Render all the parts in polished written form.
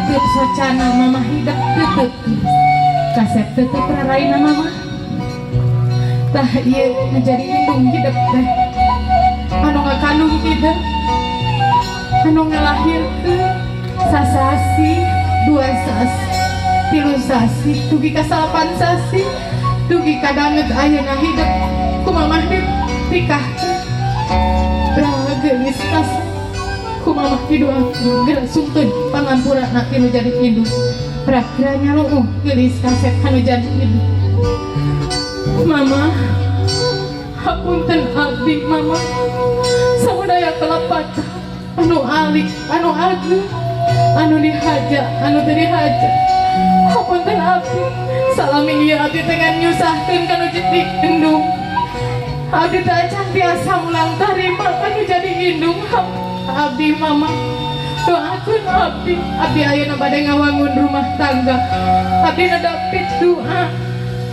tutup socana mama hidup tutup kasep tutup raraina mama tah iya menjadi indung hidup teh anu ngakandung hidup anu ngelahirkeun sasasi dua sasi tilu sasi dugi ka salapan sasi dugi kadanget ayeuna hidup ku mamah deuk nikah braha geulis tas ku mamah didoakeun geura sungkeun pangampurana tinu jadi indung prakiranya lu geulis kasep anu jadi indung mama hapunten abdi mama samudaya kelapatan anu alik anu agung anu dihaja anu teu dihaja hapunten abdi salami ieu abdi teh ngan nyusahkeun kanu jadi indung abdi teh acan biasa mulang tarima kanu jadi indung abdi mama doakeun abdi abdi ayeuna bade ngawangun rumah tangga abdi nadapit doa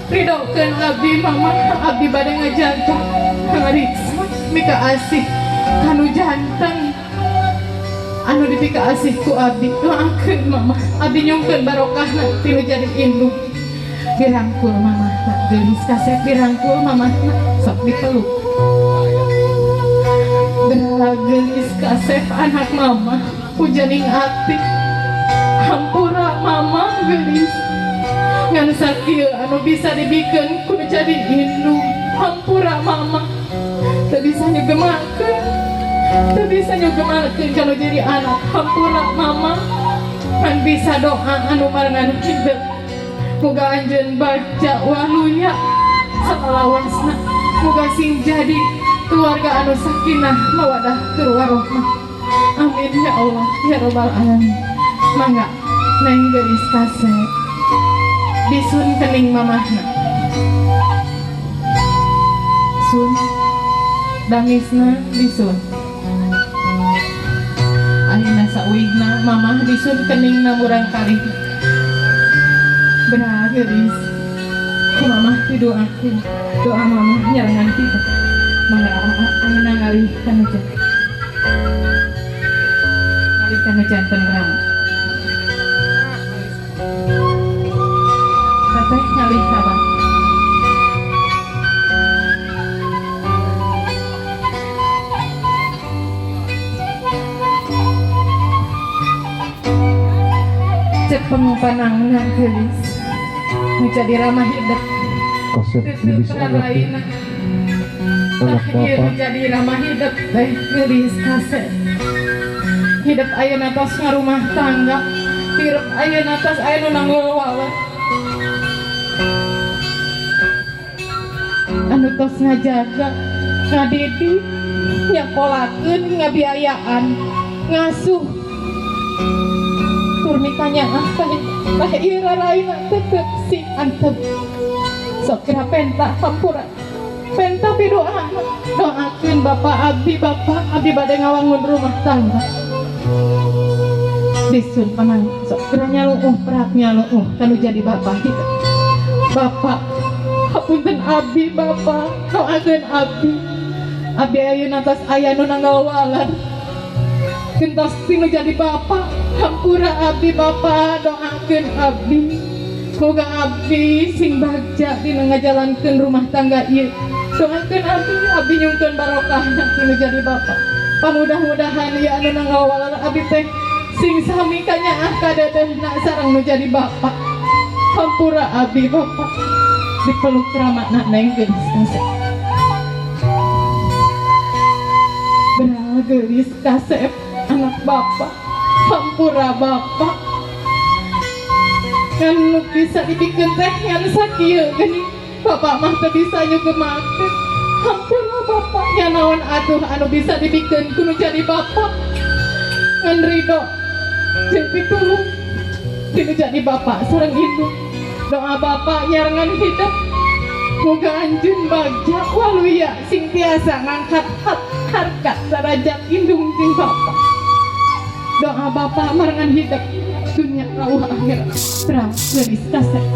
ridokeun abdi mama abdi bade ngajaga ngariksa mika asih kanu janten anu dipika asih ku abdi doakeun mama abdi nyungkeun barokahna tinu jadi indung dirangkul mama nak geulis kasep dirangkul mama nak sok dipeluk geulis kasep anak mama hujaning ati hampura mama geulis ngan sakieu anu bisa dibikeun kudu jadi indung hampura mama teu bisa nyugemakeun teu bisa nyugemakeun kalau jadi anak hampura mama kan bisa doa anu marangan hidup muga anjeun baca waluya salawasna muga sing jadi keluarga anu sakinah mawadah tur warohmah amin ya Allah ya robbal alamin mangga neng geulis kasep disun kening mamahna sun dangisna disun ayeuna sauihna mamah disun keningna murang kali benar geulis ku mamah didoakeun doa mamah nyarangan kita mangga ayeuna ngalih kana janten ngalih kana janten ram teh ngalih kabar cek pengupanangna geulis menjadi ramah hidup kasep bisa ngerti anak bapak menjadi ramah hidup teh geulis kasep hidup ayeuna tos ngarumah tangga hirup ayeuna tos aya nu nanggulwalet anu tos ngajaga ngadidik nyakolakeun ngabiayaan ngasuh tur mikanya tah ieu raraina tetep si antep sok kira penta hampura penta pidoa doakeun bapak abdi bade ngawangun rumah tangga disun panang sok kira nyaluuh perak nyaluuh kanu jadi bapak kita bapak hapunten abdi bapak doakeun abdi ayeuna tos aya nu nanggawalan gentos tinu jadi bapak hampura abdi bapak doakeun abdi moga abdi sing bagja dina ngajalankeun rumah tangga ieu doakeun abdi nyungkeun barokahna tinu jadi bapak pamudah-mudahan ieu anu nanggawalan abdi teh sing sami kanyaah kadedehna sareng nu jadi bapak hampura abdi bapak dipeluk ramakna neng geulis kasep benar geulis kasep anak bapak hampura bapak kan bisa dibikeun teh ngan sakieu geuning bapak mah teu bisa nyugemakeun hampura bapak nya naon atuh anu bisa dibikeun kudu jadi bapak ngan ridho jeung pitulung tinu jadi bapak sareng indung doa bapak nyarangan hidup moga anjeun bagja waluya sing tiasa ngangkat harkat derajat indung jeung bapak doa bapak marangan hidup dunia rawuh akhirat terang geulis kasep